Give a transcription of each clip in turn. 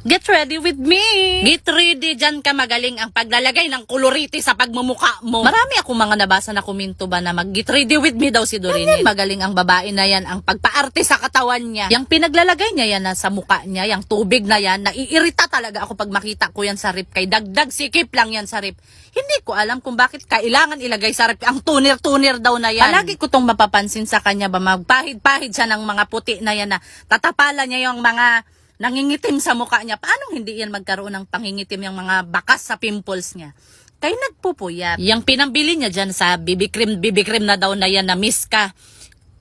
Get ready with me! Get ready, dyan ka magaling ang paglalagay ng koloriti sa pagmumukha mo. Marami akong mga nabasa na komento ba na mag-get ready with me daw si Dorinel. Magaling ang babae na yan, ang pagpaarte sa katawan niya. Yung pinaglalagay niya yan na sa mukha niya, yung tubig na yan, naiirita talaga ako pag makita ko yan sa rip. Kay dagdag sikip lang yan sa rip. Hindi ko alam kung bakit kailangan ilagay sa rip ang tunir-tunir daw na yan. Palagi ko tong mapapansin sa kanya ba, magpahid-pahid siya ng mga puti na yan na tatapalan niya yung mga nangingitim sa mukha niya. Paano hindi yan magkaroon ng pangingitim yung mga bakas sa pimples niya? Kaya nagpupuyat. Yung pinambili niya dyan sa BB cream na daw na yan na Miska.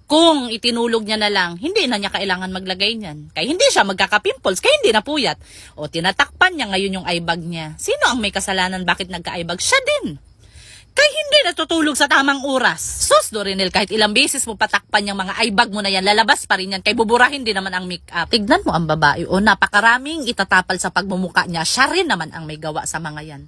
Kung itinulog niya na lang, hindi na niya kailangan maglagay niyan. Kaya hindi siya magkaka-pimples, kaya hindi na puyat. O tinatakpan niya ngayon yung eyebag niya. Sino ang may kasalanan? Bakit nagka-eyebag? Siya din. Kaya hindi natutulog sa tamang oras. Sus, Dorinel, kahit ilang beses mo patakpan yung mga eyebag mo na yan, lalabas pa rin yan. Kaya buburahin din naman ang make-up. Tignan mo ang babae. O napakaraming itatapal sa pagmumuka niya. Siya rin naman ang may gawa sa mga yan.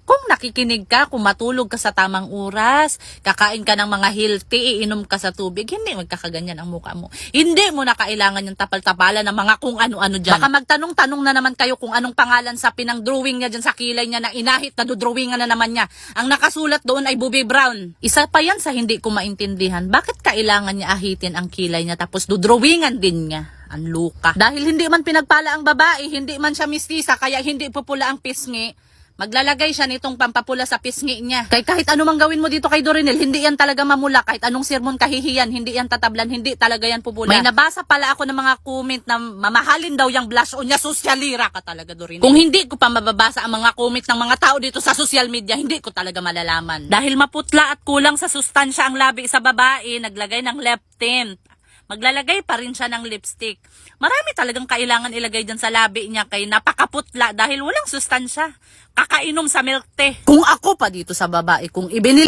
Kung nakikinig ka, kung matulog ka sa tamang oras, kakain ka ng mga healthy, iinom ka sa tubig, hindi magkakaganyan ang mukha mo. Hindi mo na kailangan yung tapal-tapalan ng mga kung ano-ano dyan. Baka magtanong-tanong na naman kayo kung anong pangalan sa pinang-drawing niya dyan sa kilay niya na inahit na dudrawingan na naman niya. Ang nakasulat doon ay Bobby Brown. Isa pa yan sa hindi ko maintindihan. Bakit kailangan niya ahitin ang kilay niya tapos dudrawingan din niya? Ang luka. Dahil hindi man pinagpala ang babae, hindi man siya mistisa, kaya hindi pupula ang pisngi. Maglalagay siya nitong pampapula sa pisngi niya. Kahit anumang gawin mo dito kay Dorinel, hindi yan talaga mamula. Kahit anong sermon kahihiyan, hindi yan tatablan, hindi talaga yan pupula. May nabasa pala ako ng mga comment na mamahalin daw yung blush on niya. Sosyalira ka talaga, Dorinel. Kung hindi ko pa mababasa ang mga comment ng mga tao dito sa social media, hindi ko talaga malalaman. Dahil maputla at kulang sa sustansya ang labi sa babae, naglagay ng lip tint. Maglalagay pa rin siya ng lipstick. Marami talagang kailangan ilagay dyan sa labi niya kay napakaputla dahil walang sustansya. Kakainom sa milk tea. Kung ako pa dito sa babae, kung ibinili